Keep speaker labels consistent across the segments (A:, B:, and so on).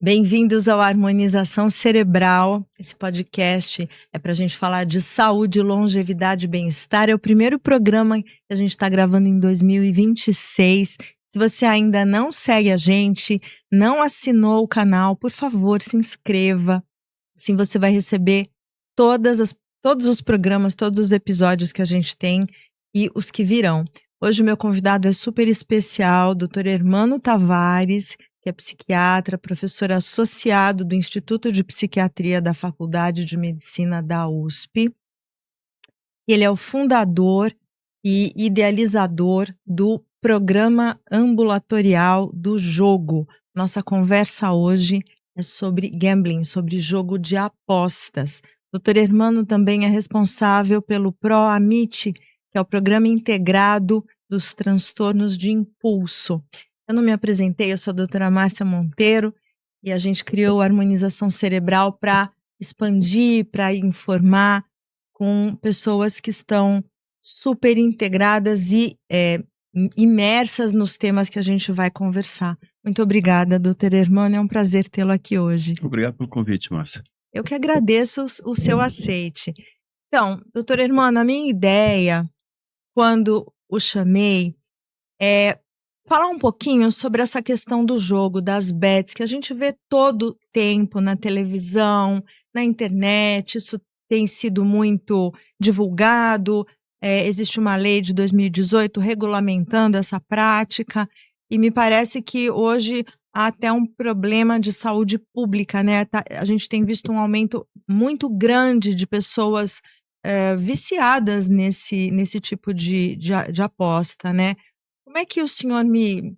A: Bem-vindos ao Harmonização Cerebral. Esse podcast é para a gente falar de saúde, longevidade e bem-estar. É o primeiro programa que a gente está gravando em 2026. Se você ainda não segue a gente, não assinou o canal, por favor, se inscreva. Assim você vai receber todos os programas, todos os episódios que a gente tem e os que virão. Hoje o meu convidado é super especial, Dr. Hermano Tavares, que é psiquiatra, professor associado do Instituto de Psiquiatria da Faculdade de Medicina da USP. Ele é o fundador e idealizador do Programa Ambulatorial do Jogo. Nossa conversa hoje é sobre gambling, sobre jogo de apostas. Dr. Hermano também é responsável pelo PROAMIT, que é o Programa Integrado dos Transtornos de Impulso. Eu não me apresentei, eu sou a doutora Márcia Monteiro e a gente criou a Harmonização Cerebral para expandir, para informar com pessoas que estão super integradas e imersas nos temas que a gente vai conversar. Muito obrigada, doutor Hermano, é um prazer tê-lo aqui hoje.
B: Obrigado pelo convite, Márcia.
A: Eu que agradeço o seu aceite. Então, doutor Hermano, a minha ideia, quando o chamei, é falar um pouquinho sobre essa questão do jogo, das bets, que a gente vê todo tempo na televisão, na internet, isso tem sido muito divulgado, existe uma lei de 2018 regulamentando essa prática, e me parece que hoje há até um problema de saúde pública, né? A gente tem visto um aumento muito grande de pessoas viciadas nesse tipo de aposta, né? Como é que o senhor me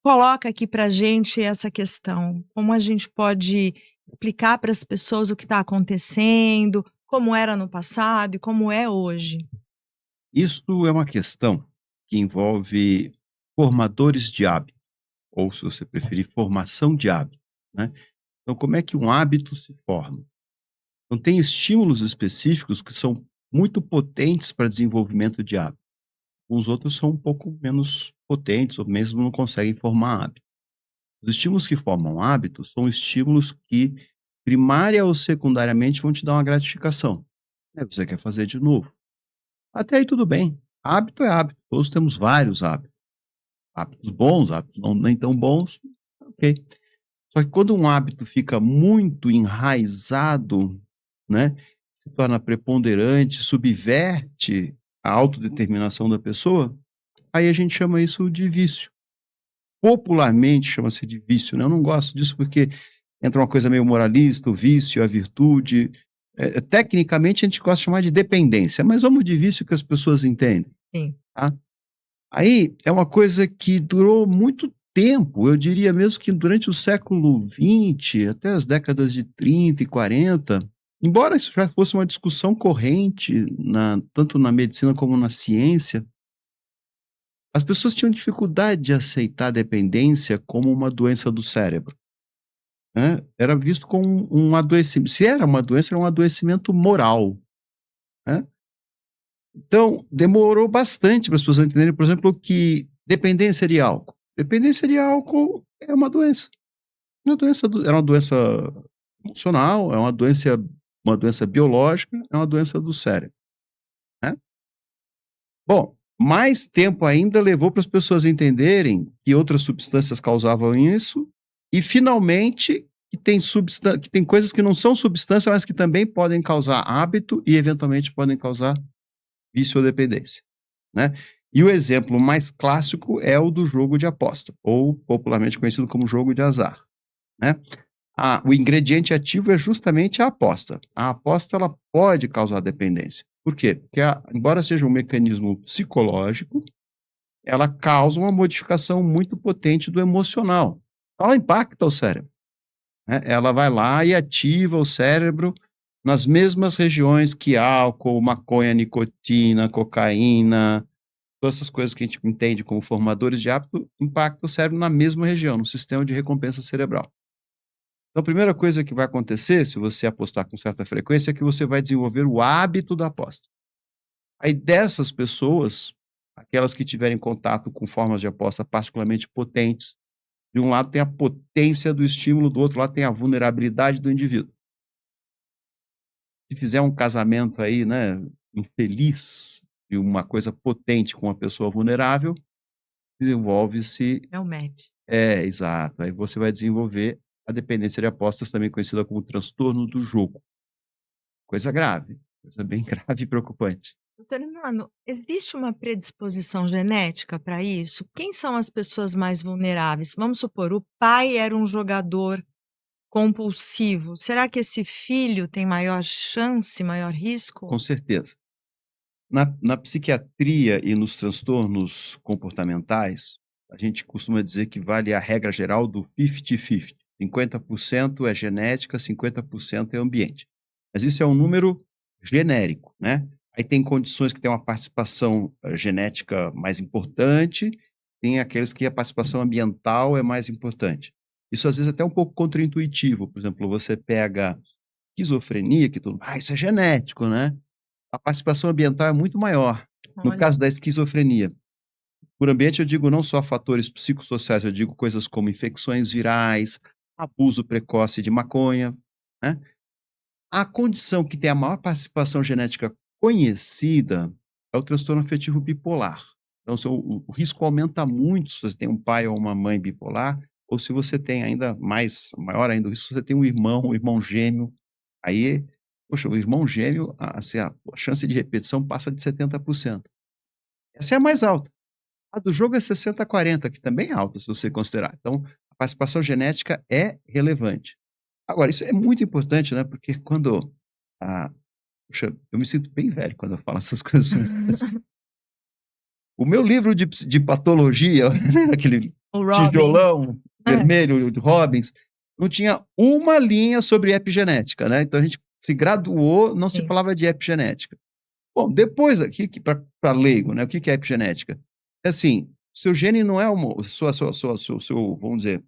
A: coloca aqui para a gente essa questão? Como a gente pode explicar para as pessoas o que está acontecendo, como era no passado e como é hoje?
B: Isso é uma questão que envolve formadores de hábito, ou se você preferir, formação de hábito, né? Então, como é que um hábito se forma? Então, tem estímulos específicos que são muito potentes para desenvolvimento de hábito. Os outros são um pouco menos potentes, ou mesmo não conseguem formar hábito. Os estímulos que formam hábitos são estímulos que, primária ou secundariamente, vão te dar uma gratificação. Você quer fazer de novo. Até aí tudo bem. Hábito é hábito. Todos temos vários hábitos. Hábitos bons, hábitos nem tão bons, ok. Só que quando um hábito fica muito enraizado, né, se torna preponderante, subverte a autodeterminação da pessoa, aí a gente chama isso de vício. Popularmente chama-se de vício, né? Eu não gosto disso porque entra uma coisa meio moralista, o vício, a virtude. Tecnicamente a gente gosta de chamar de dependência, mas vamos de vício que as pessoas entendem.
A: Sim.
B: Tá? Aí é uma coisa que durou muito tempo, eu diria mesmo que durante o século XX, até as décadas de 30 e 40, embora isso já fosse uma discussão corrente, tanto na medicina como na ciência, as pessoas tinham dificuldade de aceitar a dependência como uma doença do cérebro. Né? Era visto como um adoecimento. Se era uma doença, era um adoecimento moral. Né? Então, demorou bastante para as pessoas entenderem, por exemplo, que dependência de álcool. Dependência de álcool é uma doença. É uma doença emocional, é uma doença biológica, é uma doença do cérebro. Né? Bom, mais tempo ainda levou para as pessoas entenderem que outras substâncias causavam isso e, finalmente, que tem coisas que não são substância, mas que também podem causar hábito e, eventualmente, podem causar vício ou dependência, né? E o exemplo mais clássico é o do jogo de aposta, ou popularmente conhecido como jogo de azar, né? O ingrediente ativo é justamente a aposta. A aposta ela pode causar dependência. Por quê? Porque, embora seja um mecanismo psicológico, ela causa uma modificação muito potente do emocional. Ela impacta o cérebro. Né? Ela vai lá e ativa o cérebro nas mesmas regiões que álcool, maconha, nicotina, cocaína, todas essas coisas que a gente entende como formadores de hábito, impactam o cérebro na mesma região, no sistema de recompensa cerebral. Então, a primeira coisa que vai acontecer, se você apostar com certa frequência, é que você vai desenvolver o hábito da aposta. Aí dessas pessoas, aquelas que tiverem contato com formas de aposta particularmente potentes, De um lado tem a potência do estímulo, do outro lado tem a vulnerabilidade do indivíduo. Se fizer um casamento aí, né, infeliz, de uma coisa potente com uma pessoa vulnerável, desenvolve-se
A: É o match.
B: exato. Aí você vai desenvolver a dependência de apostas, também conhecida como transtorno do jogo. Coisa grave, coisa bem grave e preocupante.
A: Doutor Nano, existe uma predisposição genética para isso? Quem são as pessoas mais vulneráveis? Vamos supor, o pai era um jogador compulsivo. Será que esse filho tem maior chance, maior risco?
B: Com certeza. Na psiquiatria e nos transtornos comportamentais, a gente costuma dizer que vale a regra geral do 50-50. 50% é genética, 50% é ambiente. Mas isso é um número genérico, né? Aí tem condições que têm uma participação genética mais importante, tem aqueles que a participação ambiental é mais importante. Isso às vezes é até um pouco contraintuitivo. Por exemplo, você pega esquizofrenia, que tudo, isso é genético, né? A participação ambiental é muito maior. No
A: Olha,
B: caso da esquizofrenia, por ambiente eu digo não só fatores psicossociais, eu digo coisas como infecções virais, abuso precoce de maconha, né. A condição que tem a maior participação genética conhecida é o transtorno afetivo bipolar. Então o risco aumenta muito se você tem um pai ou uma mãe bipolar, ou se você tem ainda mais maior ainda o risco, se você tem um irmão gêmeo, aí, poxa, o irmão gêmeo, assim, a chance de repetição passa de 70%. Essa é a mais alta. A do jogo é 60-40, que também é alta se você considerar. Então, a participação genética é relevante. Agora, isso é muito importante, né, porque quando puxa, eu me sinto bem velho quando eu falo essas coisas. O meu livro de patologia, aquele
A: o Robin.
B: tijolão
A: É,
B: vermelho do Robbins, não tinha uma linha sobre epigenética, né, então a gente se graduou, não se
A: sim.
B: falava de epigenética. Bom, depois aqui, para leigo, né, o que é epigenética? É assim, seu gene não é uma seu, vamos dizer,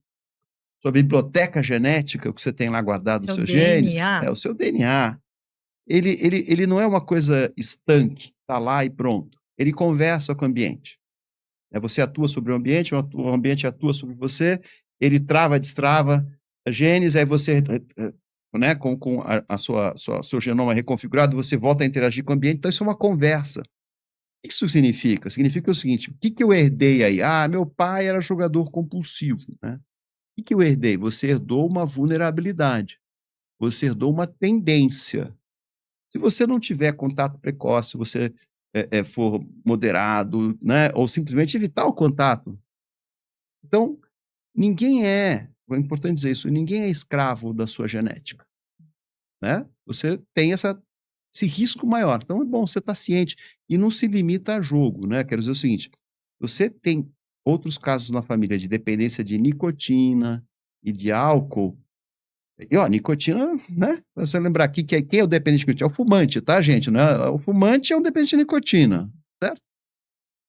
B: sua biblioteca genética, o que você tem lá guardado os
A: Seu
B: seus genes,
A: DNA.
B: é o seu DNA. Ele não é uma coisa estanque, tá lá e pronto. Ele conversa com o ambiente. Você atua sobre o ambiente atua sobre você, ele trava, destrava genes, aí você, né, com seu genoma reconfigurado, você volta a interagir com o ambiente, então isso é uma conversa. O que isso significa? Significa o seguinte: o que eu herdei aí? Meu pai era jogador compulsivo, né. O que eu herdei? Você herdou uma vulnerabilidade, você herdou uma tendência. Se você não tiver contato precoce, se você, for moderado, né, ou simplesmente evitar o contato. Então, é importante dizer isso, ninguém é escravo da sua genética, né. Você tem esse risco maior, então é bom você estar ciente e não se limita a jogo, né. Quero dizer o seguinte, você tem outros casos na família de dependência de nicotina e de álcool, e nicotina, né, você lembrar aqui que quem é o dependente de nicotina? É o fumante, tá, gente, né, o fumante é um dependente de nicotina, certo?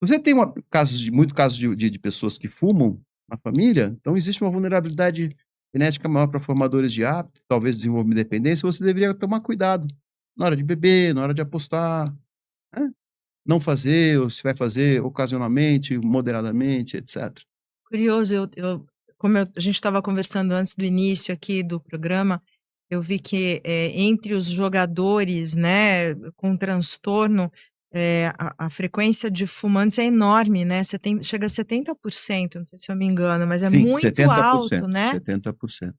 B: Você tem muito casos de pessoas que fumam na família, então existe uma vulnerabilidade genética maior para formadores de hábito, talvez desenvolver dependência, você deveria tomar cuidado na hora de beber, na hora de apostar, né, não fazer, ou se vai fazer ocasionalmente, moderadamente, etcétera.
A: Curioso, a gente estava conversando antes do início aqui do programa, eu vi que, entre os jogadores, né, com transtorno, a frequência de fumantes é enorme, né, chega a 70%, não sei se eu me engano, mas é
B: Sim,
A: muito alto, né.
B: 70%.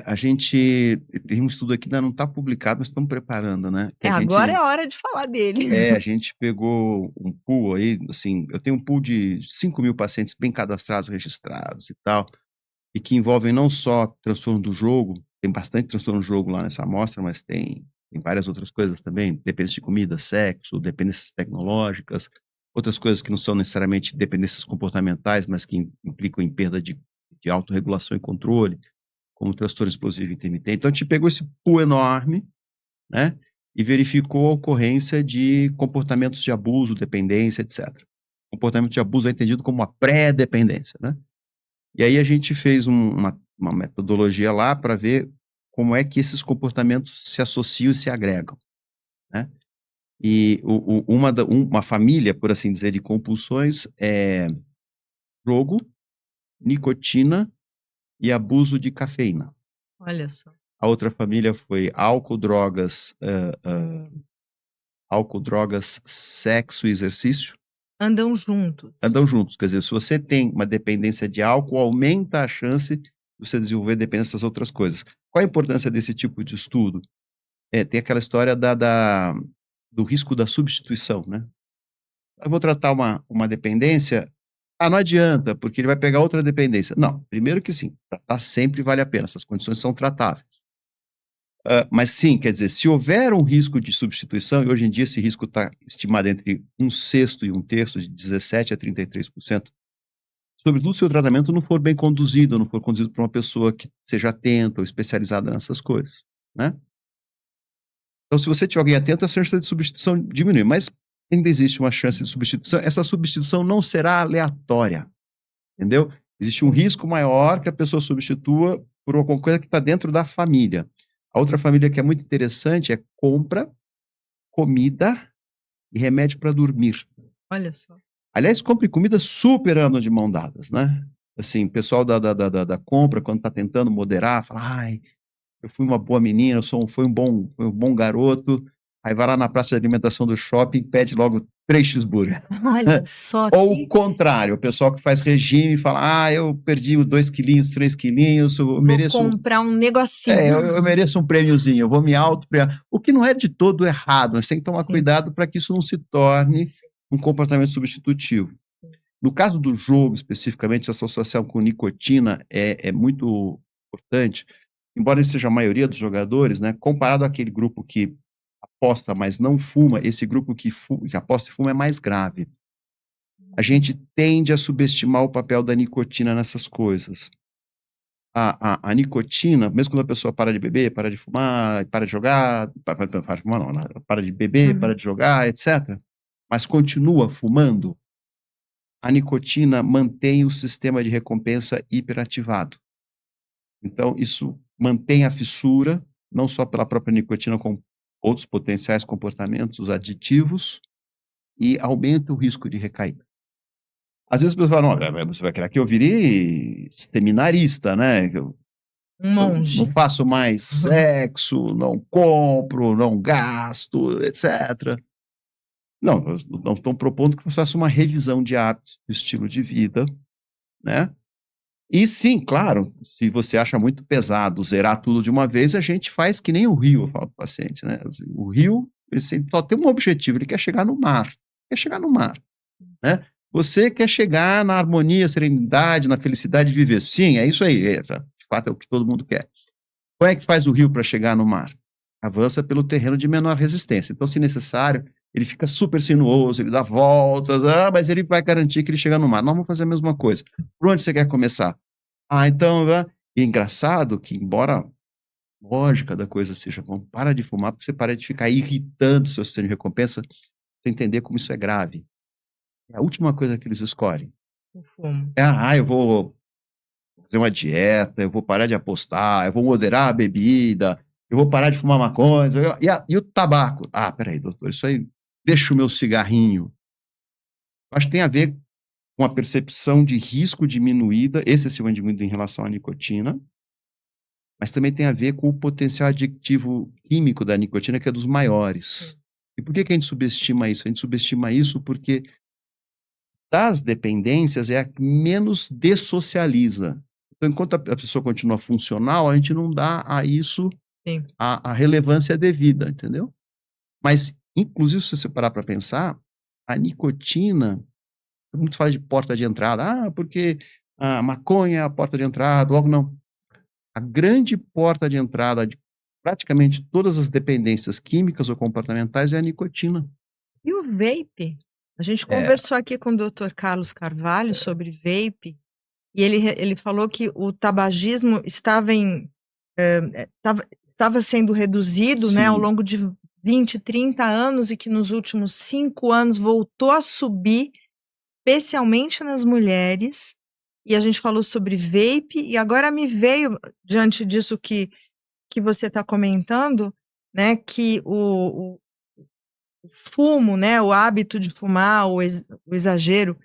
B: A gente tem um estudo aqui, ainda não está publicado, mas estamos preparando, né, que
A: É, agora é a hora de falar dele.
B: a gente pegou um pool aí, assim, eu tenho um pool de 5.000 pacientes bem cadastrados, registrados e tal, e que envolvem não só transtorno do jogo, tem bastante transtorno do jogo lá nessa amostra, mas tem várias outras coisas também, dependência de comida, sexo, dependências tecnológicas, outras coisas que não são necessariamente dependências comportamentais, mas que implicam em perda de autorregulação e controle, como transtorno explosivo intermitente. Então a gente pegou esse pool enorme, né, e verificou a ocorrência de comportamentos de abuso, dependência, etcétera. Comportamento de abuso é entendido como uma pré-dependência, né. E aí a gente fez uma metodologia lá para ver como é que esses comportamentos se associam e se agregam, né. E uma família, por assim dizer, de compulsões é jogo, nicotina e abuso de cafeína.
A: Olha só.
B: A outra família foi álcool, drogas, sexo e exercício.
A: Andam juntos.
B: Andam juntos. Quer dizer, se você tem uma dependência de álcool, aumenta a chance de você desenvolver dependência das outras coisas. Qual a importância desse tipo de estudo? Tem aquela história do risco da substituição, né? Eu vou tratar uma dependência, não adianta, porque ele vai pegar outra dependência. Não, primeiro que sim, tratar sempre vale a pena, essas condições são tratáveis. Mas sim, quer dizer, se houver um risco de substituição, e hoje em dia esse risco está estimado entre 1/6 e 1/3, de 17% a 33%, sobretudo se o tratamento não for bem conduzido, não for conduzido por uma pessoa que seja atenta ou especializada nessas coisas, né? Então, se você tiver alguém atento, a chance de substituição diminui, mas ainda existe uma chance de substituição. Essa substituição não será aleatória, entendeu? Existe um risco maior que a pessoa substitua por alguma coisa que está dentro da família. A outra família que é muito interessante é compra, comida e remédio para dormir.
A: Olha só.
B: Aliás, compra e comida super andam de mão dadas, né? Assim, o pessoal da compra, quando está tentando moderar, fala, ai, eu fui uma boa menina, fui um bom garoto, aí vai lá na praça de alimentação do shopping e pede logo 3 cheeseburger.
A: Olha só.
B: Ou o contrário, o pessoal que faz regime fala, eu perdi 2 quilinhos, 3 quilinhos, eu mereço...
A: Vou comprar um negocinho.
B: eu mereço um prêmiozinho, eu vou me auto-premiar. O que não é de todo errado, mas tem que tomar cuidado para que isso não se torne um comportamento substitutivo. No caso do jogo, especificamente, essa associação com nicotina é muito importante, embora isso seja a maioria dos jogadores, né, comparado àquele grupo que aposta, mas não fuma, esse grupo que aposta e fuma é mais grave. A gente tende a subestimar o papel da nicotina nessas coisas. A nicotina, mesmo quando a pessoa para de beber, para de fumar, para de jogar, para de fumar não, para de beber, para de jogar, etc., mas continua fumando, a nicotina mantém o sistema de recompensa hiperativado. Então, isso mantém a fissura, não só pela própria nicotina, como outros potenciais comportamentos aditivos, e aumenta o risco de recaída. Às vezes as pessoas falam, você vai querer que eu vire seminarista, né?
A: Um monge.
B: Eu não faço mais sexo, não compro, não gasto, etc. Não, nós estamos propondo que você faça uma revisão de hábitos, de estilo de vida, né? E sim, claro, se você acha muito pesado zerar tudo de uma vez, a gente faz que nem o rio, eu falo para o paciente, né? O rio, ele sempre só tem um objetivo, ele quer chegar no mar. Né? Você quer chegar na harmonia, serenidade, na felicidade de viver. Sim, é isso aí, de fato é o que todo mundo quer. Como é que faz o rio para chegar no mar? Avança pelo terreno de menor resistência. Então, se necessário, ele fica super sinuoso, ele dá voltas, mas ele vai garantir que ele chega no mar. Nós vamos fazer a mesma coisa. Por onde você quer começar? Então, e é engraçado que, embora a lógica da coisa seja, bom, para de fumar, porque você para de ficar irritando o seu sistema de recompensa, você entender como isso é grave. É a última coisa que eles escolhem.
A: O fumo.
B: Eu vou fazer uma dieta, eu vou parar de apostar, eu vou moderar a bebida, eu vou parar de fumar maconha, e o tabaco? Peraí, doutor, isso aí, deixa o meu cigarrinho. Acho que tem a ver com a percepção de risco diminuída, excessivamente diminuída em relação à nicotina, mas também tem a ver com o potencial adictivo químico da nicotina, que é dos maiores. E por que a gente subestima isso? A gente subestima isso porque das dependências é a que menos dessocializa. Então, enquanto a pessoa continua funcional, a gente não dá a isso a relevância devida, entendeu? Mas, inclusive, se você parar para pensar, a nicotina, muito fala de porta de entrada, porque a maconha é a porta de entrada, logo não. A grande porta de entrada de praticamente todas as dependências químicas ou comportamentais é a nicotina.
A: E o vape? A gente conversou aqui com o Dr. Carlos Carvalho sobre vape, e ele falou que o tabagismo estava sendo reduzido, né, ao longo de 20, 30 anos, e que nos últimos 5 anos voltou a subir, especialmente nas mulheres. E a gente falou sobre vape, e agora me veio, diante disso que você está comentando, né, que o fumo, né, o hábito de fumar, o exagero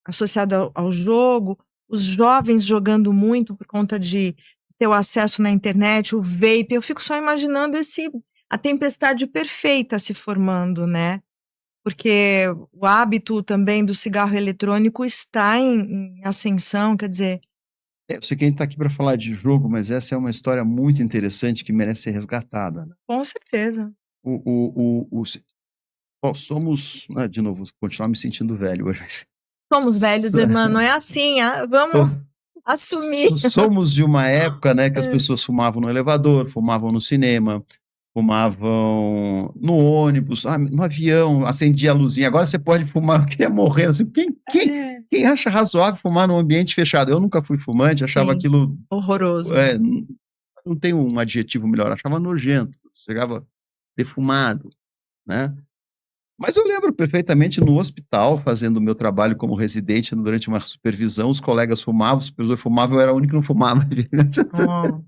A: associado ao jogo, os jovens jogando muito por conta de ter o acesso na internet, o vape. Eu fico só imaginando a tempestade perfeita se formando, né? Porque o hábito também do cigarro eletrônico está em ascensão, quer dizer,
B: Eu sei que a gente está aqui para falar de jogo, mas essa é uma história muito interessante que merece ser resgatada, né?
A: com certeza.
B: Somos, de novo, vou continuar me sentindo velho hoje.
A: Somos velhos, irmã, não é assim, vamos assumir.
B: Somos de uma época, né, que as pessoas fumavam no elevador, fumavam no cinema, fumavam no ônibus, no avião, acendia a luzinha. Agora você pode fumar, eu queria morrer. Assim, quem acha razoável fumar num ambiente fechado? Eu nunca fui fumante, achava
A: Sim,
B: aquilo...
A: horroroso.
B: Não tem um adjetivo melhor, achava nojento, chegava defumado, né? Mas eu lembro perfeitamente no hospital, fazendo o meu trabalho como residente durante uma supervisão, os colegas fumavam, o supervisor fumava, eu era o único que não fumava.
A: Oh.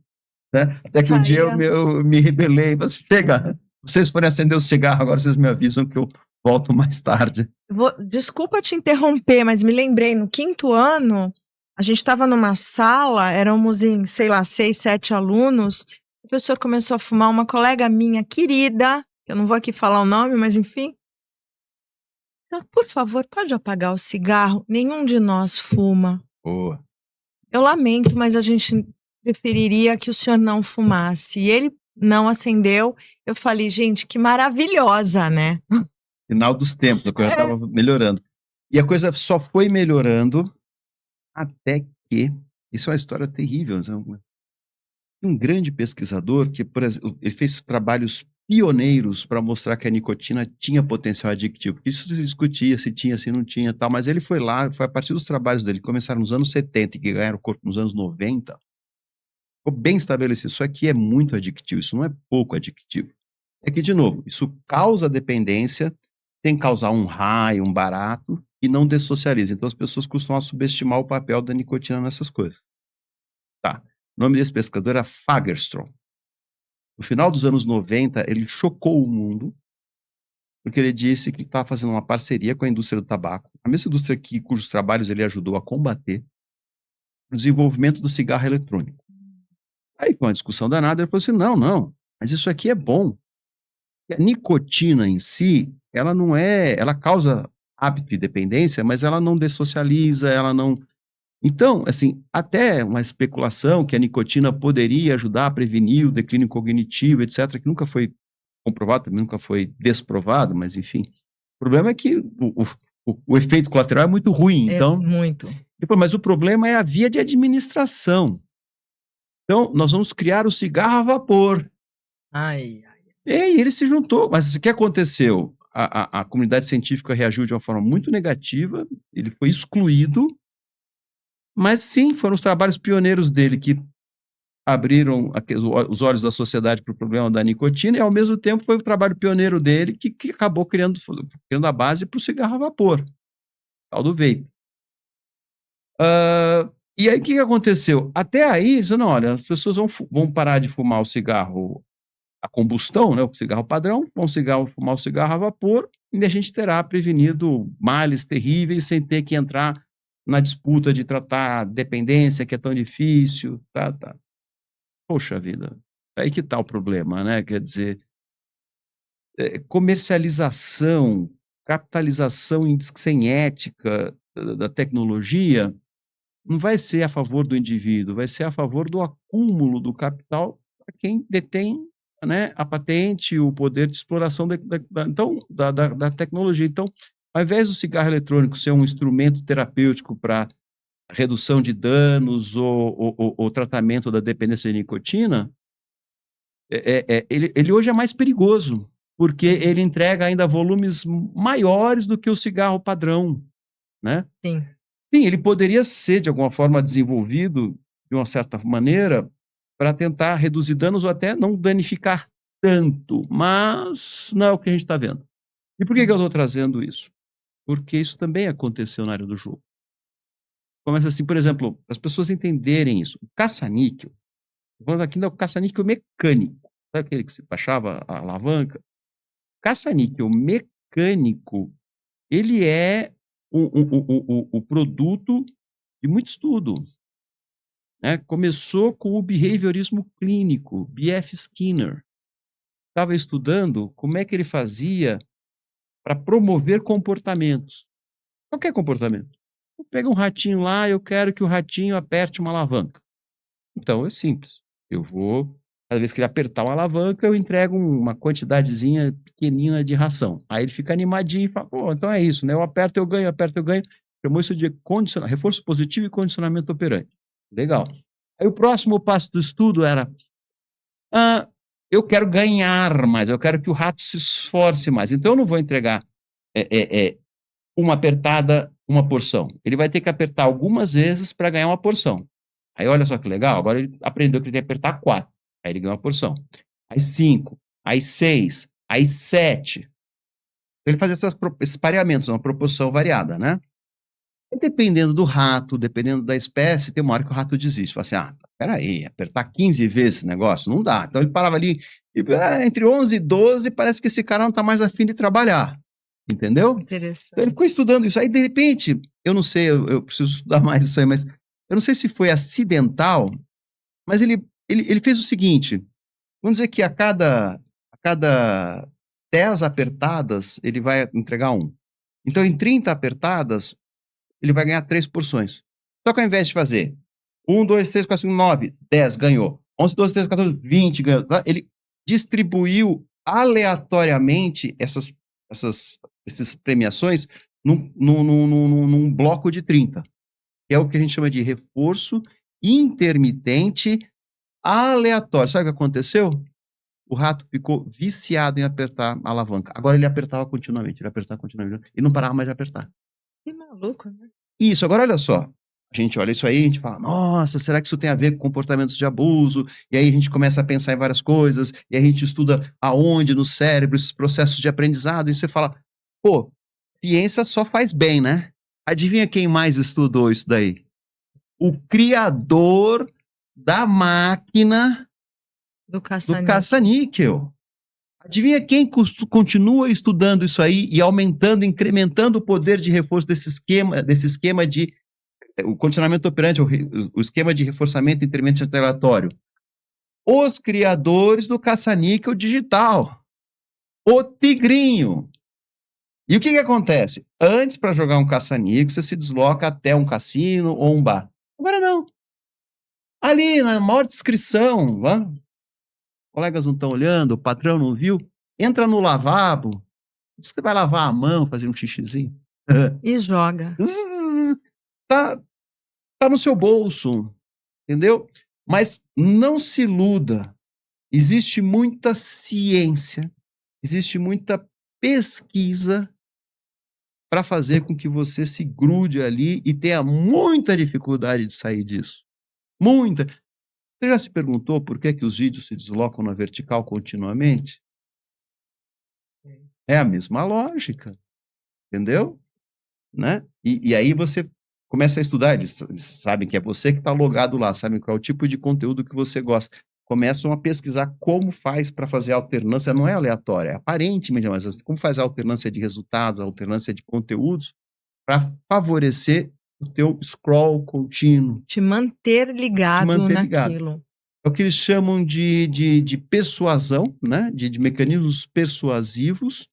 B: Né? Até que um dia eu me rebelei, mas chega, vocês forem acender o cigarro, agora vocês me avisam que eu volto mais tarde.
A: Desculpa te interromper, mas me lembrei, no 5º ano, a gente estava numa sala, éramos em, sei lá, 6, 7 alunos, o professor começou a fumar, uma colega minha querida, eu não vou aqui falar o nome, mas enfim, por favor, pode apagar o cigarro? Nenhum de nós fuma.
B: Boa.
A: Eu lamento, mas a gente preferiria que o senhor não fumasse. E ele não acendeu. Eu falei, gente, que maravilhosa, né?
B: Final dos tempos, a coisa estava melhorando. E a coisa só foi melhorando até que... Isso é uma história terrível. Um grande pesquisador que, por exemplo, ele fez trabalhos pioneiros para mostrar que a nicotina tinha potencial adictivo. Porque isso se discutia, se tinha, se não tinha, tal. Mas ele foi lá, foi a partir dos trabalhos dele, que começaram nos anos 70 e que ganharam corpo nos anos 90, ficou bem estabelecido. Isso aqui é muito adictivo, isso não é pouco adictivo. É que, de novo, isso causa dependência, tem que causar um raio, um barato, e não dessocializa. Então as pessoas costumam subestimar o papel da nicotina nessas coisas. Tá. O nome desse pesquisador era Fagerstrom. No final dos anos 90, ele chocou o mundo, porque ele disse que estava fazendo uma parceria com a indústria do tabaco, a mesma indústria cujos trabalhos ele ajudou a combater, o desenvolvimento do cigarro eletrônico. Aí, com a discussão danada, ele falou assim, não, mas isso aqui é bom. A nicotina em si, ela causa hábito e dependência, mas ela não dessocializa, ela não... Então, assim, até uma especulação que a nicotina poderia ajudar a prevenir o declínio cognitivo, etc., que nunca foi comprovado, também nunca foi desprovado, mas enfim. O problema é que o efeito colateral é muito ruim, então...
A: muito.
B: Mas o problema é a via de administração. Então, nós vamos criar o cigarro a vapor.
A: Ai.
B: E aí ele se juntou. Mas o que aconteceu? A comunidade científica reagiu de uma forma muito negativa, ele foi excluído, mas sim, foram os trabalhos pioneiros dele que abriram os olhos da sociedade para o problema da nicotina e, ao mesmo tempo, foi o trabalho pioneiro dele que acabou criando a base para o cigarro a vapor, tal do vape. E aí, o que aconteceu? Até aí, não, olha, as pessoas vão parar de fumar o cigarro a combustão, né, o cigarro padrão, fumar o cigarro a vapor, e a gente terá prevenido males terríveis sem ter que entrar na disputa de tratar a dependência, que é tão difícil, tá. Poxa vida, aí que tá o problema, né, quer dizer, comercialização, capitalização sem ética da tecnologia não vai ser a favor do indivíduo, vai ser a favor do acúmulo do capital para quem detém, né, a patente, o poder de exploração da tecnologia. Então, ao invés do cigarro eletrônico ser um instrumento terapêutico para redução de danos ou tratamento da dependência de nicotina, ele hoje é mais perigoso, porque ele entrega ainda volumes maiores do que o cigarro padrão, né?
A: Sim.
B: Sim, ele poderia ser, de alguma forma, desenvolvido, de uma certa maneira, para tentar reduzir danos ou até não danificar tanto, mas não é o que a gente está vendo. E por que eu estou trazendo isso? Porque isso também aconteceu na área do jogo. Começa assim, por exemplo, as pessoas entenderem isso. O caça-níquel, falando aqui do caça-níquel mecânico, sabe aquele que se baixava a alavanca? Caça-níquel mecânico, ele é o produto de muito estudo, né? Começou com o behaviorismo clínico, B.F. Skinner. Estava estudando como é que ele fazia para promover comportamentos. Qualquer comportamento. Pega um ratinho lá, eu quero que o ratinho aperte uma alavanca. Então é simples. Eu vou, cada vez que ele apertar uma alavanca, eu entrego uma quantidadezinha pequenina de ração. Aí ele fica animadinho e fala, pô, então é isso, né? Eu aperto, eu ganho, aperto, eu ganho. Chamou isso de reforço positivo e condicionamento operante. Legal. Aí o próximo passo do estudo era, eu quero ganhar mais, eu quero que o rato se esforce mais. Então eu não vou entregar uma apertada, uma porção. Ele vai ter que apertar algumas vezes para ganhar uma porção. Aí olha só que legal, agora ele aprendeu que ele tem que apertar 4. Aí ele ganha uma porção. Aí 5, aí 6, aí 7. Ele faz esses pareamentos, uma proporção variada, né? E dependendo do rato, dependendo da espécie, tem uma hora que o rato desiste. Fala assim, peraí, apertar 15 vezes esse negócio, não dá. Então ele parava ali, entre 11 e 12, parece que esse cara não tá mais afim de trabalhar. Entendeu?
A: Interessante.
B: Então ele ficou estudando isso. Aí, de repente, eu não sei, eu preciso estudar mais isso aí, mas eu não sei se foi acidental, mas ele fez o seguinte, vamos dizer que a cada 10 apertadas, ele vai entregar 1. Então, em 30 apertadas, ele vai ganhar 3 porções. Só que ao invés de fazer 1, 2, 3, 4, 5, 9, 10, ganhou. 11, 12, 13, 14, 20, ganhou. Ele distribuiu aleatoriamente essas premiações num bloco de 30, que é o que a gente chama de reforço intermitente aleatório. Sabe o que aconteceu? O rato ficou viciado em apertar a alavanca. Agora ele apertava continuamente, e não parava mais de apertar.
A: Que maluco, né?
B: Isso, agora olha só. A gente olha isso aí, a gente fala, nossa, será que isso tem a ver com comportamentos de abuso? E aí a gente começa a pensar em várias coisas, e a gente estuda aonde no cérebro, esses processos de aprendizado, e você fala, pô, ciência só faz bem, né? Adivinha quem mais estudou isso daí? O criador da máquina
A: Do
B: do
A: caça-níquel.
B: caça-níquel. Adivinha quem continua estudando isso aí e aumentando, incrementando o poder de reforço desse esquema de o condicionamento operante, o esquema de reforçamento intermitente aleatório? Os criadores do caça-níquel digital. O tigrinho. E o que acontece? Antes, para jogar um caça-níquel, você se desloca até um cassino ou um bar. Agora não. Ali, na maior descrição, colegas não estão olhando, o patrão não viu, entra no lavabo, diz que você vai lavar a mão, fazer um xixizinho.
A: E joga.
B: Tá no seu bolso, entendeu? Mas não se iluda. Existe muita ciência, existe muita pesquisa para fazer com que você se grude ali e tenha muita dificuldade de sair disso. Muita. Você já se perguntou por que os vídeos se deslocam na vertical continuamente? É a mesma lógica, entendeu? Né? E aí você começa a estudar, eles sabem que é você que está logado lá, sabem qual é o tipo de conteúdo que você gosta. Começam a pesquisar como faz para fazer a alternância, não é aleatória, é aparentemente, mas como faz a alternância de resultados, a alternância de conteúdos, para favorecer o teu scroll contínuo.
A: Te manter ligado naquilo.
B: É o que eles chamam de persuasão, né? de mecanismos persuasivos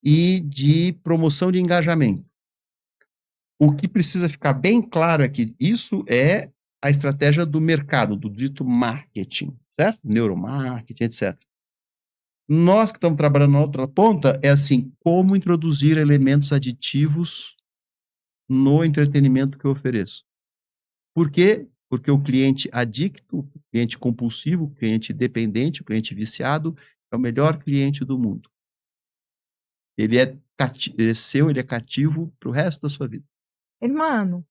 B: e de promoção de engajamento. O que precisa ficar bem claro é que isso é a estratégia do mercado, do dito marketing, certo? Neuromarketing, etc. Nós que estamos trabalhando na outra ponta, é assim, como introduzir elementos aditivos no entretenimento que eu ofereço. Por quê? Porque o cliente adicto, o cliente compulsivo, o cliente dependente, o cliente viciado, é o melhor cliente do mundo. Ele é seu, ele é cativo para o resto da sua vida.
A: Irmão,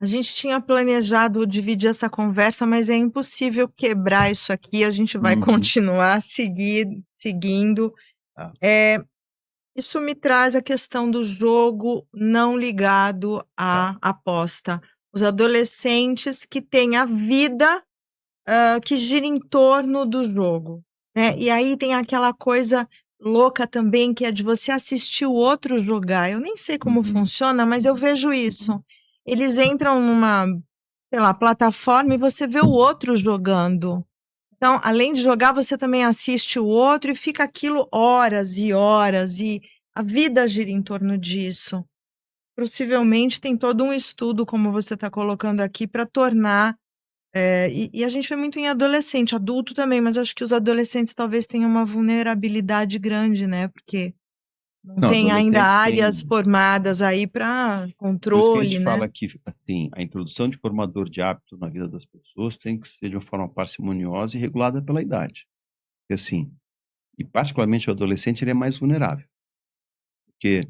A: a gente tinha planejado dividir essa conversa, mas é impossível quebrar isso aqui. A gente vai continuar seguindo. Isso me traz a questão do jogo não ligado à aposta. Os adolescentes que têm a vida que gira em torno do jogo, né? E aí tem aquela coisa louca também, que é de você assistir o outro jogar. Eu nem sei como funciona, mas eu vejo isso. eles entram numa, sei lá, plataforma e você vê o outro jogando. Então, além de jogar, você também assiste o outro e fica aquilo horas e horas, e a vida gira em torno disso. Possivelmente tem todo um estudo, como você está colocando aqui, para tornar. E a gente vê muito em adolescente, adulto também, mas acho que os adolescentes talvez tenham uma vulnerabilidade grande, né? Porque não
B: Não,
A: tem ainda
B: adolescente
A: áreas
B: tem.
A: formadas aí para
B: Por isso que a
A: controle,
B: gente
A: né?
B: fala que assim, a introdução de formador de hábito na vida das pessoas tem que ser de uma forma parcimoniosa e regulada pela idade. Porque, assim, e particularmente o adolescente, ele é mais vulnerável. Porque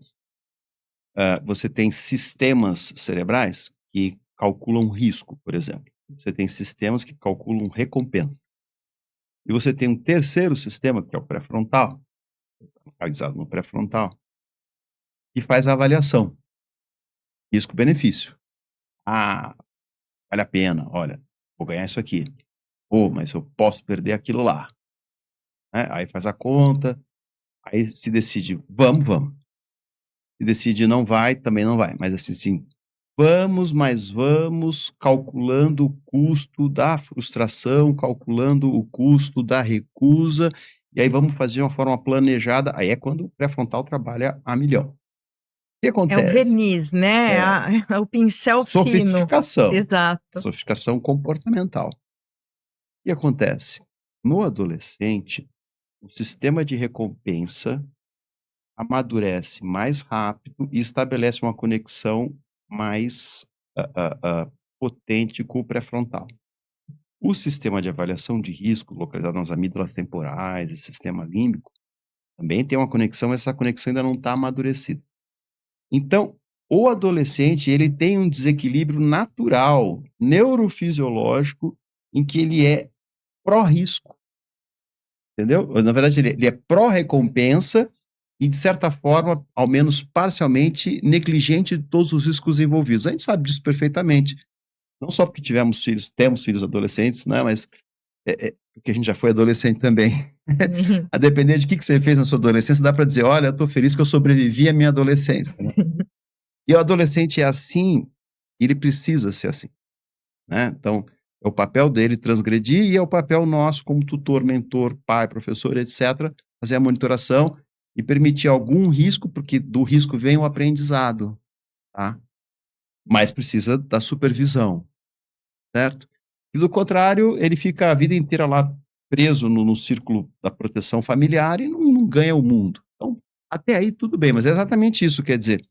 B: você tem sistemas cerebrais que calculam risco, por exemplo. Você tem sistemas que calculam recompensa. E você tem um terceiro sistema, que é o pré-frontal, localizado no pré-frontal, que faz a avaliação. Risco-benefício. Ah, vale a pena, olha, vou ganhar isso aqui. Pô, mas eu posso perder aquilo lá. Né? Aí faz a conta, aí se decide, vamos, vamos. Se decide não vai, também não vai. Mas assim, sim, vamos, mas vamos calculando o custo da frustração, calculando o custo da recusa, e aí vamos fazer de uma forma planejada. Aí é quando o pré-frontal trabalha a milhão. O que
A: É o
B: acontece?
A: verniz, né?
B: É
A: É o pincel fino.
B: sofisticação,
A: Exato.
B: sofisticação comportamental. O que acontece? No adolescente, o sistema de recompensa amadurece mais rápido e estabelece uma conexão mais potente com o pré-frontal. O sistema de avaliação de risco, localizado nas amígdalas temporais e sistema límbico, também tem uma conexão, essa conexão ainda não está amadurecida. Então, o adolescente, ele tem um desequilíbrio natural, neurofisiológico, em que ele é pró-risco, entendeu? Na verdade, ele é pró-recompensa e, de certa forma, ao menos parcialmente, negligente de todos os riscos envolvidos. A gente sabe disso perfeitamente. Não só porque temos filhos adolescentes, né? Mas porque a gente já foi adolescente também.
A: Sim.
B: A depender de que você fez na sua adolescência, dá para dizer, olha, eu estou feliz que eu sobrevivi à minha adolescência. Né? E o adolescente é assim, ele precisa ser assim. Né? Então, é o papel dele transgredir e é o papel nosso como tutor, mentor, pai, professor, etc., fazer a monitoração e permitir algum risco, porque do risco vem o aprendizado, tá? Mas precisa da supervisão, certo? E do contrário, ele fica a vida inteira lá preso no círculo da proteção familiar e não ganha o mundo. Então, até aí tudo bem, mas é exatamente isso, quer dizer,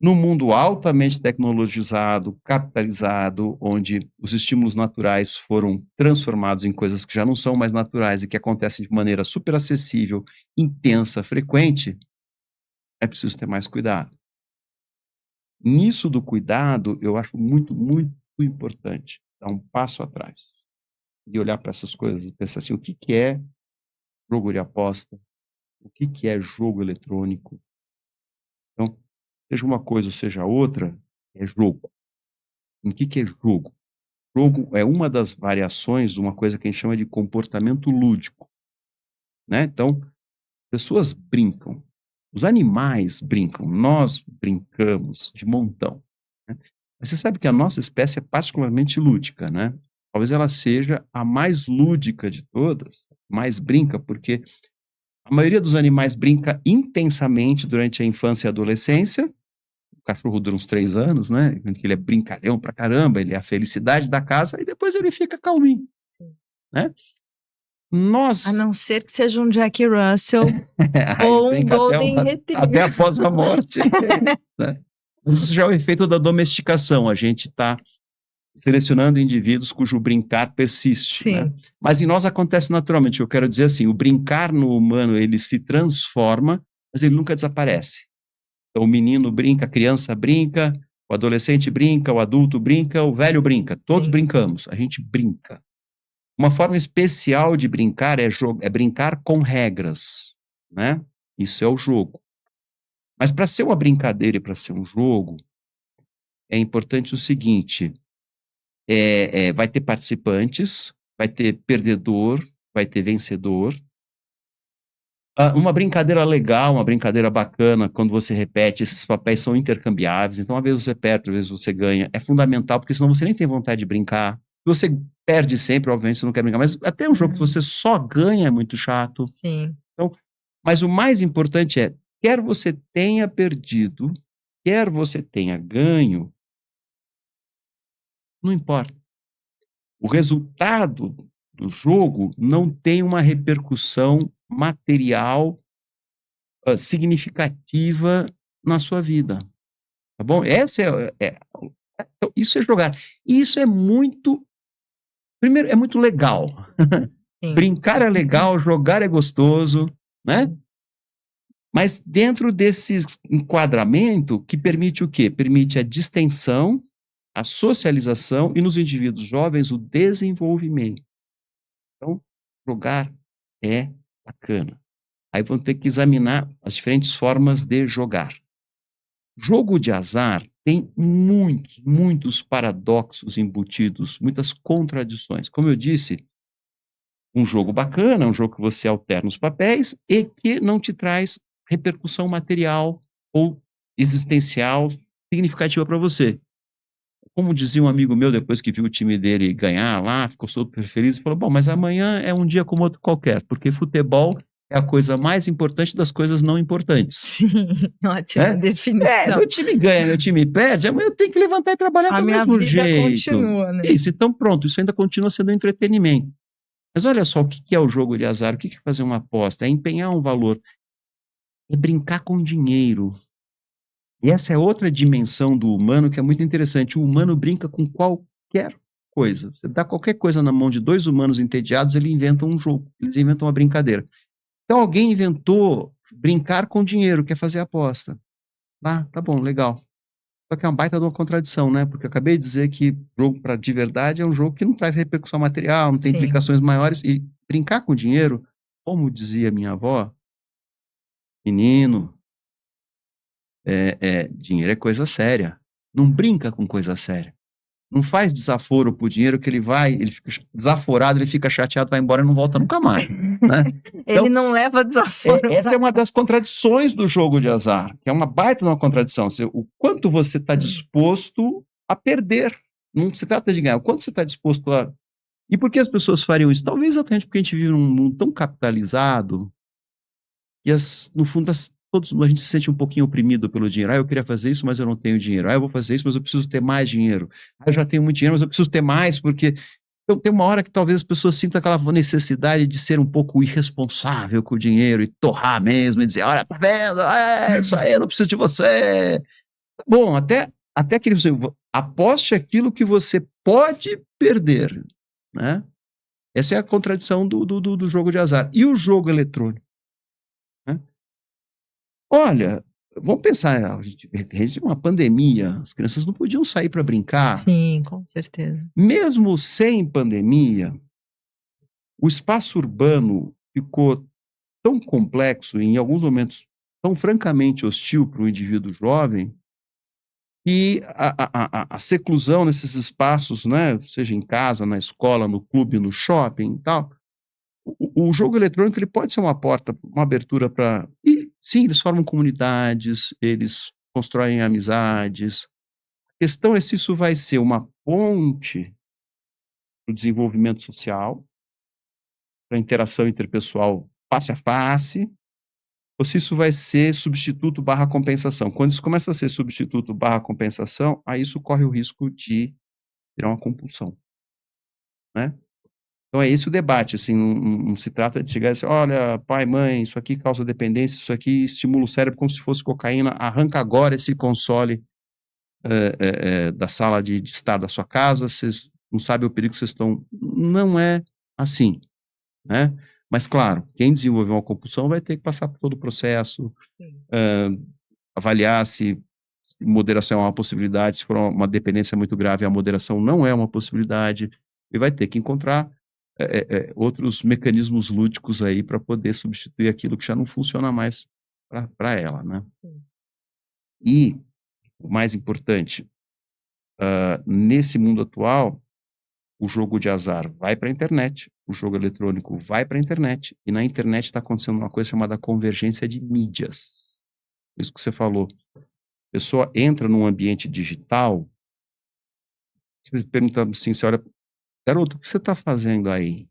B: no mundo altamente tecnologizado, capitalizado, onde os estímulos naturais foram transformados em coisas que já não são mais naturais e que acontecem de maneira super acessível, intensa, frequente, é preciso ter mais cuidado. Nisso do cuidado, eu acho muito, muito importante dar um passo atrás e olhar para essas coisas e pensar assim, o que é jogo de aposta? O que é jogo eletrônico? Então, seja uma coisa ou seja outra, é jogo. O que é jogo? Jogo é uma das variações de uma coisa que a gente chama de comportamento lúdico, né? Então, pessoas brincam, os animais brincam, nós brincamos de montão, né? Mas você sabe que a nossa espécie é particularmente lúdica, né? Talvez ela seja a mais lúdica de todas, mais brinca, porque a maioria dos animais brinca intensamente durante a infância e a adolescência. O cachorro dura uns 3 anos, né? Ele é brincalhão pra caramba, ele é a felicidade da casa, e depois ele fica calminho,
A: Sim.
B: né?
A: A
B: Nós
A: não ser que seja um Jack Russell
B: ele
A: ou um
B: brinca
A: Golden
B: até
A: Retriever.
B: após a morte, né? Isso já é o efeito da domesticação, a gente está selecionando indivíduos cujo brincar persiste, né?
A: Sim.
B: Mas em nós acontece naturalmente, eu quero dizer assim, o brincar no humano, ele se transforma, mas ele nunca desaparece. Então o menino brinca, a criança brinca, o adolescente brinca, o adulto brinca, o velho brinca, todos
A: Sim.
B: brincamos, a gente brinca. Uma forma especial de brincar é brincar com regras, né? Isso é o jogo. Mas para ser uma brincadeira e para ser um jogo, é importante o seguinte: vai ter participantes, vai ter perdedor, vai ter vencedor, Uma brincadeira legal, uma brincadeira bacana, quando você repete, esses papéis são intercambiáveis, então uma vez você perde, outra vez você ganha, é fundamental, porque senão você nem tem vontade de brincar. Se você perde sempre, obviamente você não quer brincar, mas até um jogo que você só ganha é muito chato.
A: Sim.
B: Então, mas o mais importante é, quer você tenha perdido, quer você tenha ganho, não importa. O resultado do jogo não tem uma repercussão material significativa na sua vida, tá bom? Essa isso é jogar. E isso é muito, primeiro, é muito legal.
A: Sim.
B: Brincar é legal, jogar é gostoso, né? Mas dentro desse enquadramento, que permite o quê? Permite a distensão, a socialização e, nos indivíduos jovens, o desenvolvimento. Então, jogar é bacana. Aí vamos ter que examinar as diferentes formas de jogar. Jogo de azar tem muitos paradoxos embutidos, muitas contradições. Como eu disse, um jogo bacana, um jogo que você alterna os papéis e que não te traz repercussão material ou existencial significativa para você. Como dizia um amigo meu, depois que viu o time dele ganhar lá, ficou super feliz e falou: bom, mas amanhã é um dia como outro qualquer, porque futebol é a coisa mais importante das coisas não importantes.
A: Sim, ótima definição.
B: Meu time ganha, meu time perde, amanhã eu tenho que levantar e trabalhar do mesmo jeito.
A: A minha vida continua, né?
B: Isso, então pronto, isso ainda continua sendo entretenimento. Mas olha só, o que é o jogo de azar? O que é fazer uma aposta? É empenhar um valor. É brincar com dinheiro. E essa é outra dimensão do humano que é muito interessante. O humano brinca com qualquer coisa. Você dá qualquer coisa na mão de dois humanos entediados, ele inventa um jogo, eles inventam uma brincadeira. Então alguém inventou brincar com dinheiro, quer fazer aposta. Tá bom, legal. Só que é uma baita de uma contradição, né? Porque eu acabei de dizer que jogo de verdade é um jogo que não traz repercussão material, não tem implicações maiores. E brincar com dinheiro, como dizia minha avó, menino, dinheiro é coisa séria. Não brinca com coisa séria. Não faz desaforo por dinheiro que ele fica desaforado, ele fica chateado, vai embora e não volta nunca mais. Né? Então,
A: ele não leva desaforo.
B: Essa é uma das contradições do jogo de azar, que é uma baita de uma contradição. O quanto você está disposto a perder. Não se trata de ganhar, o quanto você está disposto a... E por que as pessoas fariam isso? Talvez exatamente porque a gente vive num mundo tão capitalizado e, no fundo, a gente se sente um pouquinho oprimido pelo dinheiro. Eu queria fazer isso, mas eu não tenho dinheiro. Eu vou fazer isso, mas eu preciso ter mais dinheiro. Eu já tenho muito dinheiro, mas eu preciso ter mais, porque... Então, tem uma hora que talvez as pessoas sintam aquela necessidade de ser um pouco irresponsável com o dinheiro e torrar mesmo, e dizer, olha, tá vendo? Isso aí, eu não preciso de você. Bom, até que você aposte aquilo que você pode perder, né? Essa é a contradição do jogo de azar. E o jogo eletrônico? Né? Olha, vamos pensar, a gente teve uma pandemia, as crianças não podiam sair para brincar.
A: Sim, com certeza.
B: Mesmo sem pandemia, o espaço urbano ficou tão complexo, em alguns momentos tão francamente hostil para o indivíduo jovem, que a seclusão nesses espaços, né, seja em casa, na escola, no clube, no shopping e tal, o jogo eletrônico ele pode ser uma porta, uma abertura para... E sim, eles formam comunidades, eles constroem amizades. A questão é se isso vai ser uma ponte para o desenvolvimento social, para a interação interpessoal face a face, ou se isso vai ser substituto / compensação. Quando isso começa a ser substituto / compensação, aí isso corre o risco de virar uma compulsão, né? Então é esse o debate, assim, não se trata de chegar e dizer, olha, pai, mãe, isso aqui causa dependência, isso aqui estimula o cérebro como se fosse cocaína, arranca agora esse console da sala de estar da sua casa, vocês não sabem o perigo que vocês estão... Não é assim, né? Mas, claro, quem desenvolveu uma compulsão vai ter que passar por todo o processo, avaliar se moderação é uma possibilidade, se for uma dependência muito grave, a moderação não é uma possibilidade, e vai ter que encontrar outros mecanismos lúdicos aí para poder substituir aquilo que já não funciona mais para ela, né? E, o mais importante, nesse mundo atual, o jogo de azar vai para a internet, o jogo eletrônico vai para a internet, e na internet está acontecendo uma coisa chamada convergência de mídias. Isso que você falou. A pessoa entra num ambiente digital, você pergunta assim, você olha, garoto, o que você está fazendo aí?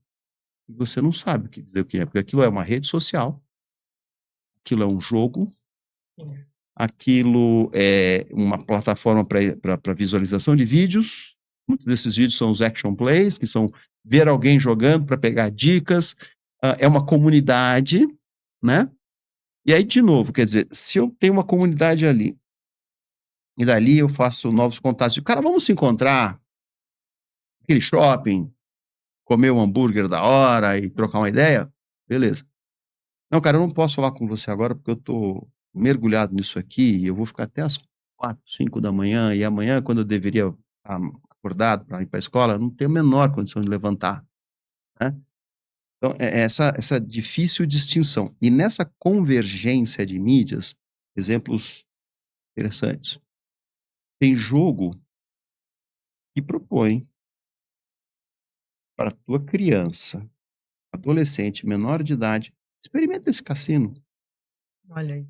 B: E você não sabe dizer o que é, porque aquilo é uma rede social, aquilo é um jogo, aquilo é uma plataforma para visualização de vídeos. Muitos desses vídeos são os action plays, que são ver alguém jogando para pegar dicas. É uma comunidade, né? E aí, de novo, quer dizer, se eu tenho uma comunidade ali, e dali eu faço novos contatos, de cara, vamos se encontrar naquele shopping, comer um hambúrguer da hora e trocar uma ideia? Beleza. Não, cara, eu não posso falar com você agora porque eu tô mergulhado nisso aqui e eu vou ficar até as 4, 5 da manhã, e amanhã, quando eu deveria estar acordado para ir para a escola, eu não tenho a menor condição de levantar, né? Então, é essa difícil distinção. E nessa convergência de mídias, exemplos interessantes. Tem jogo que propõe para a tua criança, adolescente, menor de idade, experimenta esse cassino.
A: Olha aí.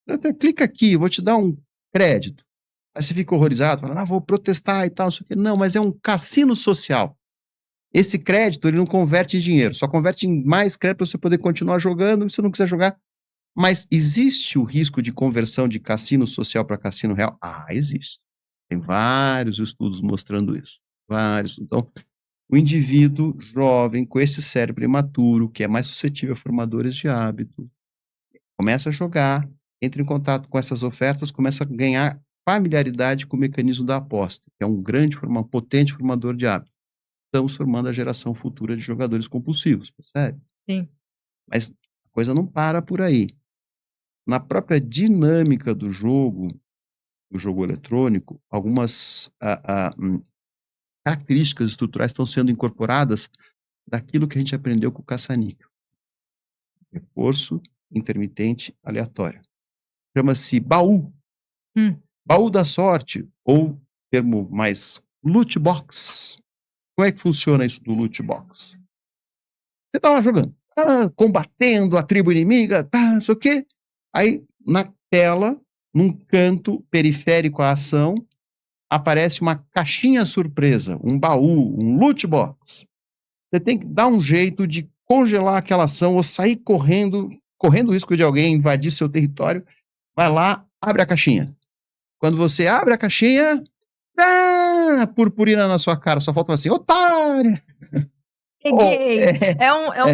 B: Até clica aqui, eu vou te dar um crédito. Aí você fica horrorizado, fala, vou protestar e tal, não sei o quê. Não, mas é um cassino social. Esse crédito, ele não converte em dinheiro, só converte em mais crédito para você poder continuar jogando, se você não quiser jogar. Mas existe o risco de conversão de cassino social para cassino real? Ah, existe. Tem vários estudos mostrando isso. Vários. Então, o indivíduo jovem, com esse cérebro imaturo, que é mais suscetível a formadores de hábito, começa a jogar, entra em contato com essas ofertas, começa a ganhar familiaridade com o mecanismo da aposta, que é um potente formador de hábito. Estamos formando a geração futura de jogadores compulsivos, percebe?
A: Sim.
B: Mas a coisa não para por aí. Na própria dinâmica do jogo eletrônico, algumas características estruturais estão sendo incorporadas daquilo que a gente aprendeu com o caça-níquel. Reforço intermitente aleatório. Chama-se baú. Baú da sorte, ou termo mais loot box. Como é que funciona isso do loot box? Você tá lá jogando, combatendo a tribo inimiga, não sei o quê. Aí, na tela, num canto periférico à ação, aparece uma caixinha surpresa, um baú, um loot box. Você tem que dar um jeito de congelar aquela ação ou sair correndo o risco de alguém invadir seu território. Vai lá, abre a caixinha. Quando você abre a caixinha, purpurina na sua cara, só falta assim, otário!
A: Peguei!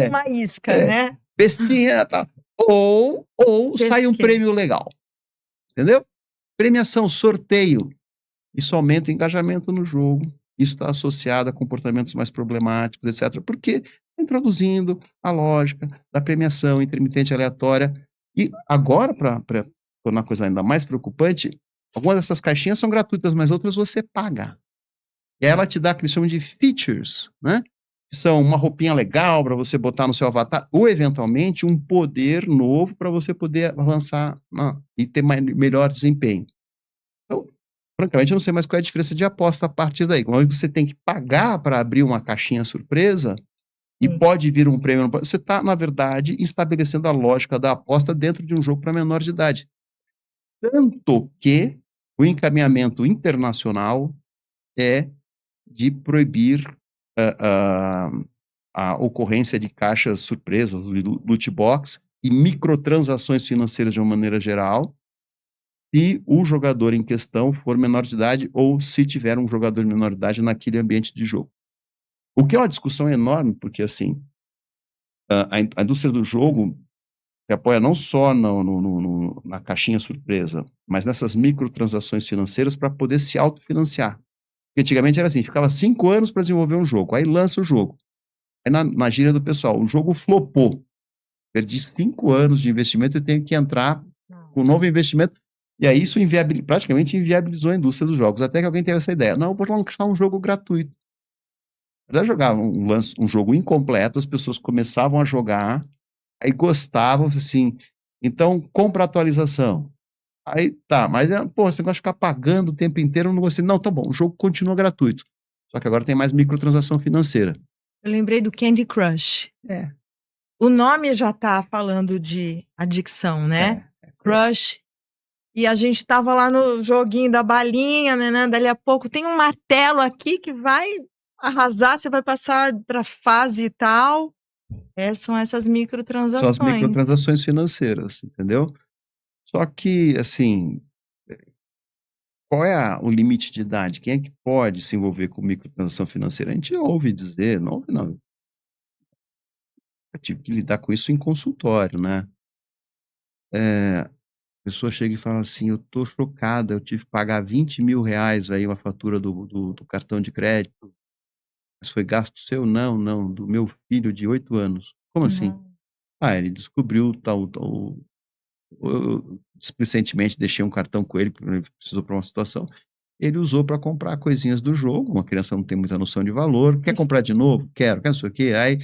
A: Uma isca, né?
B: Bestinha, tá? Ou sai um prêmio legal. Entendeu? Premiação, sorteio. Isso aumenta o engajamento no jogo. Isso está associado a comportamentos mais problemáticos, etc. Porque está introduzindo a lógica da premiação intermitente aleatória. E agora, para tornar a coisa ainda mais preocupante, algumas dessas caixinhas são gratuitas, mas outras você paga. E aí ela te dá o que eles chamam de features, né? Que são uma roupinha legal para você botar no seu avatar, ou eventualmente um poder novo para você poder avançar e ter melhor desempenho. Então, francamente, eu não sei mais qual é a diferença de aposta a partir daí. Como você tem que pagar para abrir uma caixinha surpresa e pode vir um prêmio, você está, na verdade, estabelecendo a lógica da aposta dentro de um jogo para menor de idade. Tanto que o encaminhamento internacional é de proibir a ocorrência de caixas surpresas, loot box e microtransações financeiras de uma maneira geral, se o jogador em questão for menor de idade ou se tiver um jogador menor de idade naquele ambiente de jogo. O que é uma discussão enorme, porque assim, a indústria do jogo se apoia não só na caixinha surpresa, mas nessas microtransações financeiras para poder se autofinanciar. Porque antigamente era assim, ficava 5 anos para desenvolver um jogo, aí lança o jogo. Aí na gíria do pessoal, o jogo flopou. Perdi 5 anos de investimento e tenho que entrar com um novo investimento. E aí isso praticamente inviabilizou a indústria dos jogos. Até que alguém teve essa ideia. Não, vou lançar um jogo gratuito. Já jogavam um jogo incompleto, as pessoas começavam a jogar, aí gostavam, assim, então compra a atualização. Aí tá, mas você gosta de ficar pagando o tempo inteiro, eu não gostei. Não, tá bom, o jogo continua gratuito. Só que agora tem mais microtransação financeira.
A: Eu lembrei do Candy Crush.
B: É.
A: O nome já tá falando de adicção, né? Crush. E a gente tava lá no joguinho da balinha, né? Dali a pouco tem um martelo aqui que vai arrasar, você vai passar pra fase e tal. São essas
B: São as
A: microtransações.
B: microtransações financeiras, entendeu? Só que, assim, qual é o limite de idade? Quem é que pode se envolver com microtransação financeira? A gente ouve dizer, não ouve não. Eu tive que lidar com isso em consultório, né? A pessoa chega e fala assim: eu tô chocada, eu tive que pagar R$ 20.000 aí, uma fatura do cartão de crédito. Mas foi gasto seu? Não, não, do meu filho de 8 anos. Como assim? Ele descobriu tal. Eu displicentemente deixei um cartão com ele, porque ele precisou para uma situação. Ele usou para comprar coisinhas do jogo. Uma criança não tem muita noção de valor. Quer comprar de novo? Quero, quer não sei o quê. Aí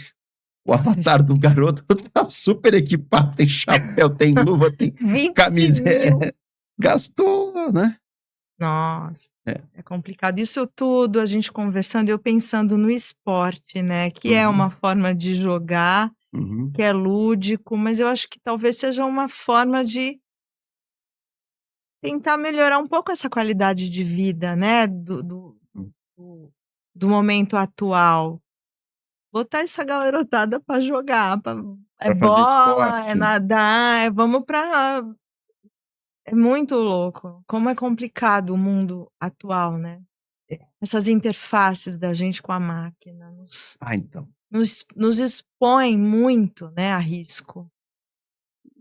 B: o avatar do garoto tá super equipado, tem chapéu, tem luva, tem
A: 20
B: camiseta.
A: mil.
B: Gastou, né?
A: Nossa, é complicado. Isso tudo, a gente conversando, eu pensando no esporte, né? Que é uma forma de jogar,
B: Uhum.
A: que é lúdico, mas eu acho que talvez seja uma forma de tentar melhorar um pouco essa qualidade de vida, né? Do momento atual. Botar essa galerotada pra jogar, é
B: Pra fazer
A: bola, é
B: esporte.
A: nadar, vamos pra... É muito louco. Como é complicado o mundo atual, né? Essas interfaces da gente com a máquina
B: Então.
A: nos expõe muito, né, a risco.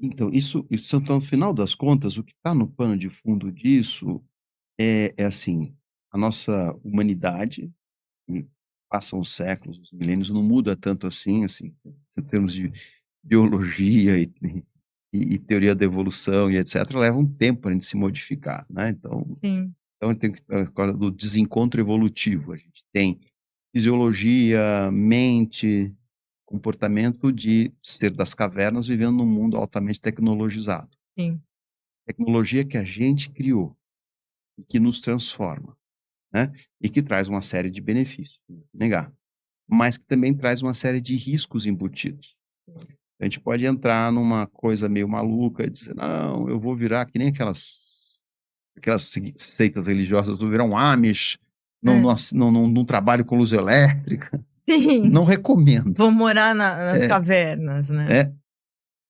B: Então, isso então, no final das contas, o que está no pano de fundo disso é assim, a nossa humanidade, passam os séculos, os milênios, não muda tanto assim, em termos de biologia e teoria da evolução e etc., leva um tempo para a gente se modificar, né?
A: Sim.
B: Então tem que do desencontro evolutivo. A gente tem fisiologia, mente, comportamento de ser das cavernas vivendo num mundo altamente tecnologizado.
A: Sim.
B: Tecnologia que a gente criou e que nos transforma, né? E que traz uma série de benefícios, não vou negar, mas que também traz uma série de riscos embutidos. A gente pode entrar numa coisa meio maluca e dizer, não, eu vou virar que nem aquelas seitas religiosas, eu vou virar um Amish, não trabalho com luz elétrica.
A: Sim.
B: Não recomendo.
A: Vou morar nas cavernas, né?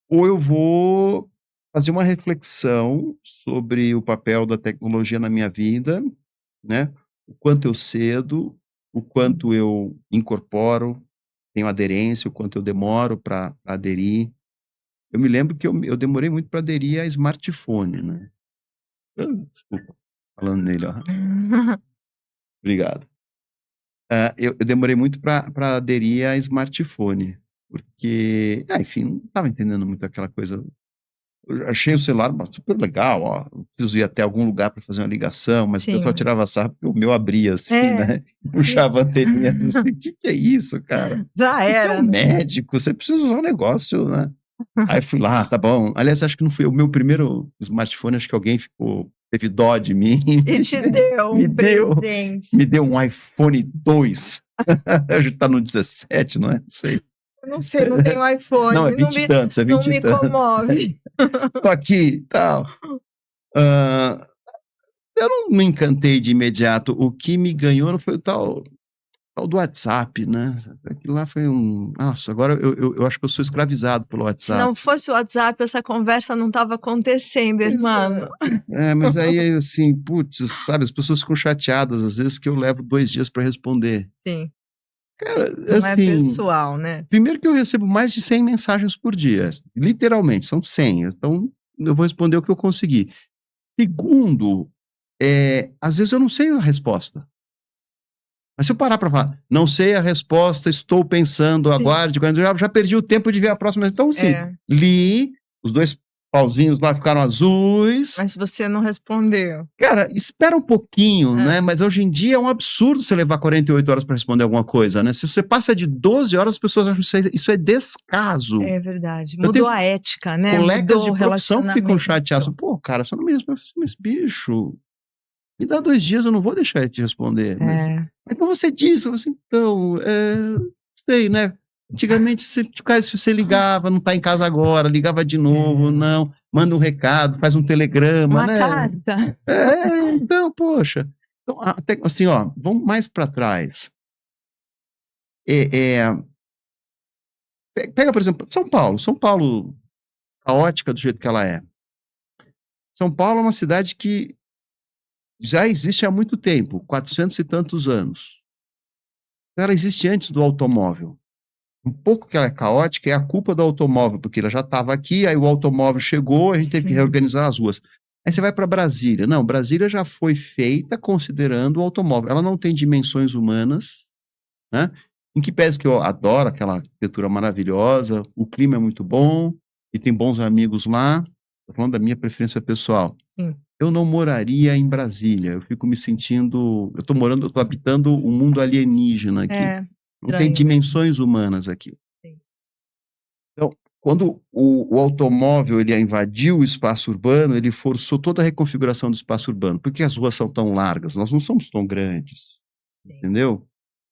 B: Ou eu vou fazer uma reflexão sobre o papel da tecnologia na minha vida, né? O quanto eu cedo, o quanto eu incorporo, tenho aderência, o quanto eu demoro para aderir. Eu me lembro que eu demorei muito para aderir a smartphone, né? Desculpa, falando nele, ó. Obrigado. Eu demorei muito para aderir a smartphone, porque, enfim, não estava entendendo muito aquela coisa. Eu achei o celular super legal, ó. Não preciso ir até algum lugar para fazer uma ligação, mas o pessoal tirava sarro porque o meu abria assim, né? Puxava a anteninha. Não sei, o que é isso, cara?
A: Já
B: Você
A: era.
B: é um médico, você precisa usar um negócio, né? Aí fui lá, tá bom. Aliás, acho que não foi o meu primeiro smartphone, acho que alguém teve dó de mim.
A: E te deu um presente.
B: Me deu um iPhone 2. Hoje tá no 17, não é? Não sei.
A: Eu não sei, não tenho iPhone.
B: Não, é 20 e tantos, é 20
A: não
B: e tantos.
A: me comove.
B: Tô aqui e tal. Eu não me encantei de imediato. O que me ganhou não foi o tal do WhatsApp, né? Aquilo lá foi Nossa, agora eu acho que eu sou escravizado pelo WhatsApp.
A: Se não fosse o WhatsApp, essa conversa não estava acontecendo, irmão.
B: Mas aí, assim, putz, sabe, as pessoas ficam chateadas, às vezes, que eu levo 2 dias para responder.
A: Sim.
B: Cara,
A: não
B: assim,
A: é pessoal, né?
B: Primeiro que eu recebo mais de 100 mensagens por dia. Literalmente, são 100. Então, eu vou responder o que eu conseguir. Segundo, às vezes eu não sei a resposta. Mas se eu parar para falar, não sei a resposta, estou pensando, aguarde, já perdi o tempo de ver a próxima. Então, sim, li, os 2 pauzinhos lá ficaram azuis.
A: Mas você não respondeu.
B: Cara, espera um pouquinho, né? Mas hoje em dia é um absurdo você levar 48 horas para responder alguma coisa, né? Se você passa de 12 horas, as pessoas acham que isso é descaso.
A: É verdade. Mudou a ética, né?
B: Colegas
A: Mudou
B: de profissão que ficam chateados.
A: Então.
B: Pô, cara, você não me responde, mas bicho, me dá 2 dias, eu não vou deixar de te responder. Mas, então você disse, então, sei, né? Antigamente, você ligava, não está em casa agora, ligava de novo, não, manda um recado, faz um telegrama,
A: Uma
B: né?
A: carta.
B: Então, poxa. Então, até, assim, ó, vamos mais para trás. Pega, por exemplo, São Paulo, caótica do jeito que ela é. São Paulo é uma cidade que já existe há muito tempo, 400 e tantos anos. Ela existe antes do automóvel. Um pouco que ela é caótica é a culpa do automóvel, porque ela já estava aqui, aí o automóvel chegou, a gente teve que reorganizar as ruas. Aí você vai para Brasília. Não, Brasília já foi feita considerando o automóvel. Ela não tem dimensões humanas, né? Em que pese que eu adoro aquela arquitetura maravilhosa, o clima é muito bom, e tem bons amigos lá. Estou falando da minha preferência pessoal.
A: Sim.
B: Eu não moraria em Brasília. Eu fico me sentindo. Eu estou habitando um mundo alienígena aqui. Não tem dimensões humanas aqui.
A: Sim.
B: Então, quando o automóvel ele invadiu o espaço urbano, ele forçou toda a reconfiguração do espaço urbano. Por que as ruas são tão largas? Nós não somos tão grandes. Sim. Entendeu?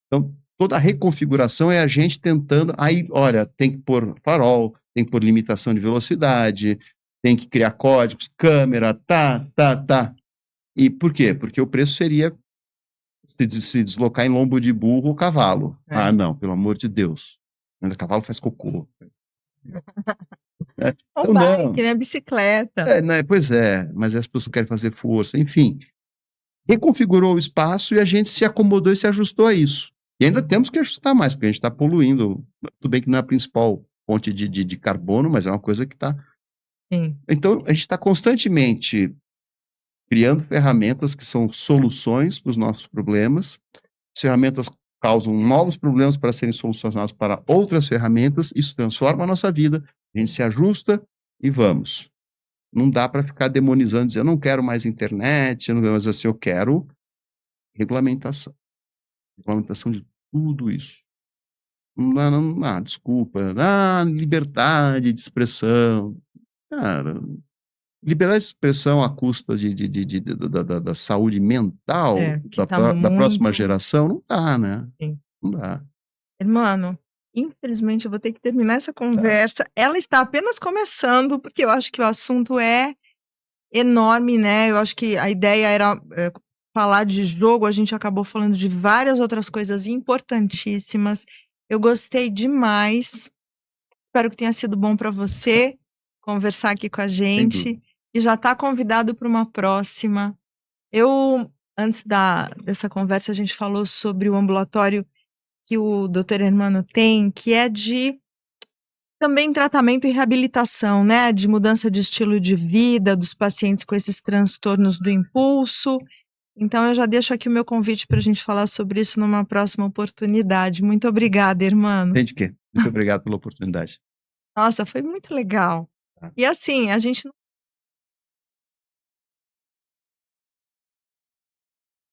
B: Então, toda a reconfiguração é a gente tentando. Aí, olha, tem que pôr farol, tem que pôr limitação de velocidade, tem que criar códigos, câmera, tá. E por quê? Porque o preço seria se deslocar em lombo de burro ou cavalo. Ah, não, pelo amor de Deus. O cavalo faz cocô.
A: Ou bike, né? Bicicleta.
B: Né? Pois é, mas as pessoas querem fazer força. Enfim, reconfigurou o espaço e a gente se acomodou e se ajustou a isso. E ainda temos que ajustar mais, porque a gente está poluindo. Tudo bem que não é a principal fonte de carbono, mas é uma coisa que está... Então, a gente está constantemente criando ferramentas que são soluções para os nossos problemas. As ferramentas causam novos problemas para serem solucionados para outras ferramentas. Isso transforma a nossa vida, a gente se ajusta e vamos. Não dá para ficar demonizando, dizer, eu não quero mais internet, eu não quero mais assim, eu quero regulamentação. Regulamentação de tudo isso. Desculpa. Liberdade de expressão. Cara, liberdade de expressão à custa da saúde mental da próxima geração, não dá, né?
A: Sim.
B: Não dá.
A: Irmão, infelizmente eu vou ter que terminar essa conversa. Ela está apenas começando, porque eu acho que o assunto é enorme, né? Eu acho que a ideia era falar de jogo, a gente acabou falando de várias outras coisas importantíssimas. Eu gostei demais. Espero que tenha sido bom para você conversar aqui com a gente. E já está convidado para uma próxima. Antes dessa conversa, a gente falou sobre o ambulatório que o Dr. Hermano tem, que é de também tratamento e reabilitação, né? De mudança de estilo de vida dos pacientes com esses transtornos do impulso. Então, eu já deixo aqui o meu convite para a gente falar sobre isso numa próxima oportunidade. Muito obrigada, Hermano.
B: Tem de quê? Muito obrigado pela oportunidade.
A: Nossa, foi muito legal. E assim, a gente